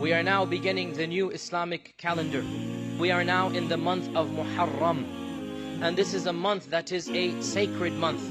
We are now beginning the new Islamic calendar. We are now in the month of Muharram. And this is a month that is a sacred month.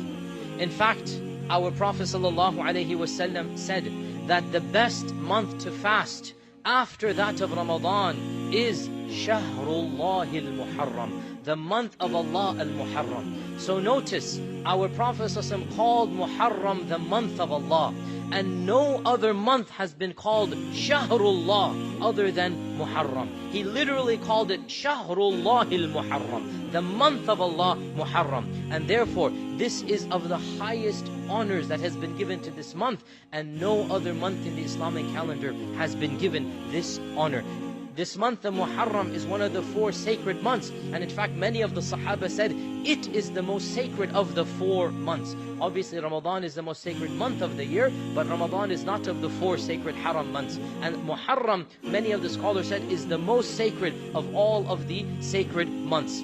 In fact, our Prophet ﷺ said that the best month to fast after that of Ramadan is Shahrullah al-Muharram, the month of Allah al-Muharram. So notice, our Prophet ﷺ called Muharram the month of Allah, and no other month has been called Shahrullah other than Muharram. He literally called it Shahrullah al-Muharram, the month of Allah, Muharram. And therefore, this is of the highest honors that has been given to this month, and no other month in the Islamic calendar has been given this honor. This month, the Muharram, is one of the 4 sacred months. And in fact, many of the Sahaba said it is the most sacred of the 4 months. Obviously, Ramadan is the most sacred month of the year, but Ramadan is not of the 4 sacred Haram months. And Muharram, many of the scholars said, is the most sacred of all of the sacred months.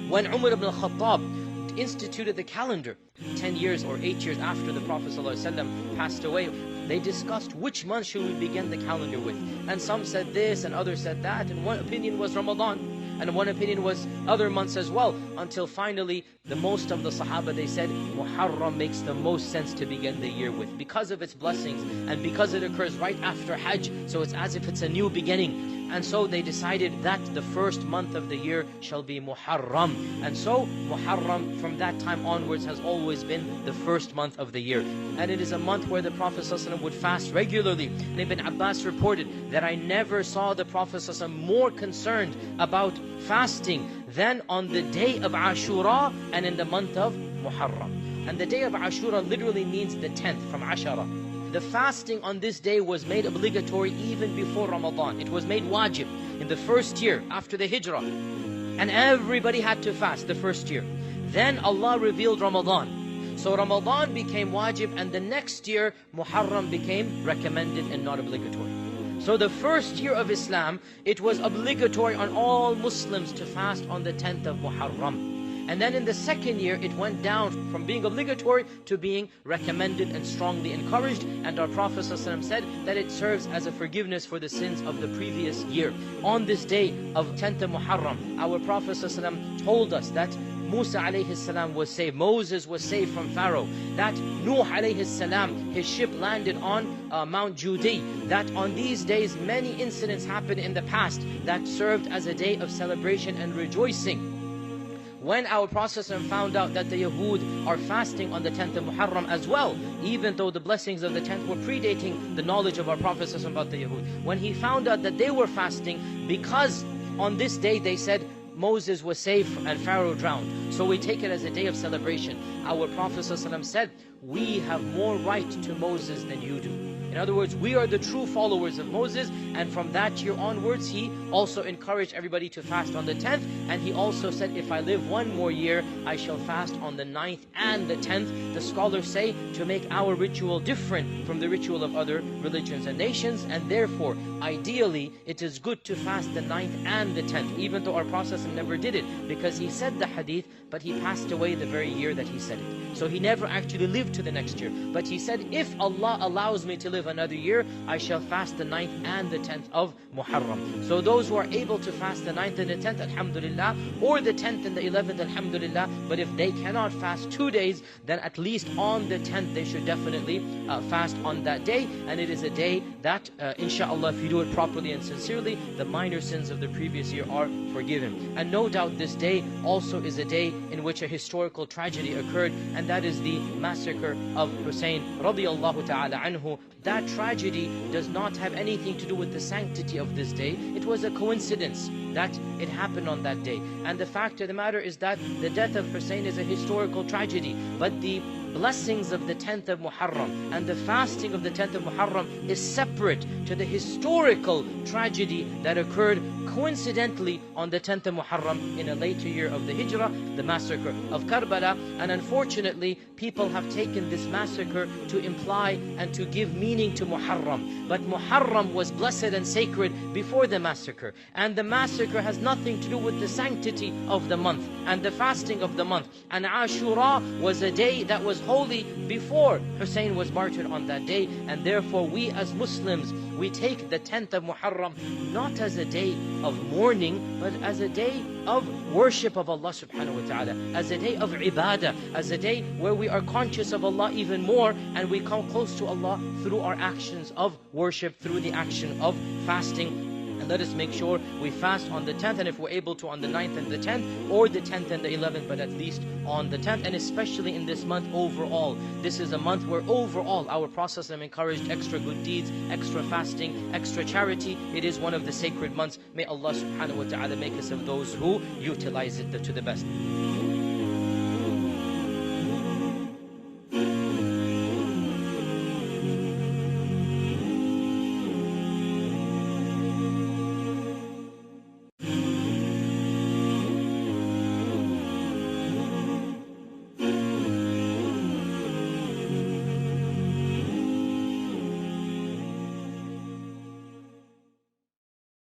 When Umar ibn al-Khattab instituted the calendar 10 years or 8 years after the Prophet ﷺ passed away, they discussed which month should we begin the calendar with. And some said this and others said that, and one opinion was Ramadan, and one opinion was other months as well, until finally the most of the Sahaba, they said Muharram makes the most sense to begin the year with, because of its blessings and because it occurs right after Hajj, so it's as if it's a new beginning. And so they decided that the first month of the year shall be Muharram. And so Muharram from that time onwards has always been the first month of the year. And it is a month where the Prophet ﷺ would fast regularly. And Ibn Abbas reported that I never saw the Prophet ﷺ more concerned about fasting than on the day of Ashura and in the month of Muharram. And the day of Ashura literally means the 10th, from Ashara. The fasting on this day was made obligatory even before Ramadan. It was made wajib in the first year after the Hijrah. And everybody had to fast the first year. Then Allah revealed Ramadan. So Ramadan became wajib, and the next year Muharram became recommended and not obligatory. So the first year of Islam, it was obligatory on all Muslims to fast on the 10th of Muharram. And then in the second year, it went down from being obligatory to being recommended and strongly encouraged. And our Prophet ﷺ said that it serves as a forgiveness for the sins of the previous year. On this day of 10th of Muharram, our Prophet ﷺ told us that Musa alayhi salam was saved, Moses was saved from Pharaoh, that Nuh alayhi salam, his ship landed on Mount Judi, that on these days many incidents happened in the past that served as a day of celebration and rejoicing. When our Prophet found out that the Yahud are fasting on the 10th of Muharram as well, even though the blessings of the 10th were predating the knowledge of our Prophet about the Yahud, when he found out that they were fasting because on this day they said Moses was saved and Pharaoh drowned, so we take it as a day of celebration. Our Prophet said, we have more right to Moses than you do. In other words, we are the true followers of Moses, and from that year onwards, he also encouraged everybody to fast on the 10th, and he also said, if I live one more year, I shall fast on the 9th and the 10th. The scholars say to make our ritual different from the ritual of other religions and nations, and therefore, ideally, it is good to fast the 9th and the 10th, even though our Prophet never did it, because he said the hadith, but he passed away the very year that he said it. So he never actually lived to the next year. But he said, if Allah allows me to live another year, I shall fast the 9th and the 10th of Muharram. So those who are able to fast the 9th and the 10th, alhamdulillah, or the 10th and the 11th, alhamdulillah. But if they cannot fast 2 days, then at least on the 10th they should definitely fast on that day. And it is a day that, inshallah, if you do it properly and sincerely, the minor sins of the previous year are forgiven. And no doubt this day also is a day in which a historical tragedy occurred, and that is the massacre of Hussein radiyallahu ta'ala anhu. That tragedy does not have anything to do with the sanctity of this day. It was a coincidence that it happened on that day. And the fact of the matter is that the death of Hussein is a historical tragedy, but the blessings of the 10th of Muharram and the fasting of the 10th of Muharram is separate to the historical tragedy that occurred coincidentally on the 10th of Muharram in a later year of the Hijrah, the massacre of Karbala. And unfortunately, people have taken this massacre to imply and to give meaning to Muharram. But Muharram was blessed and sacred before the massacre. And the massacre massacre has nothing to do with the sanctity of the month and the fasting of the month. And Ashura was a day that was holy before Hussein was martyred on that day. And therefore we as Muslims, we take the 10th of Muharram not as a day of mourning, but as a day of worship of Allah subhanahu wa ta'ala, as a day of ibadah, as a day where we are conscious of Allah even more, and we come close to Allah through our actions of worship, through the action of fasting. And let us make sure we fast on the 10th, and if we're able to on the 9th and the 10th, or the 10th and the 11th, but at least on the 10th. And especially in this month overall, this is a month where overall our Prophet encouraged extra good deeds, extra fasting, extra charity. It is one of the sacred months. May Allah subhanahu wa ta'ala make us of those who utilize it to the best.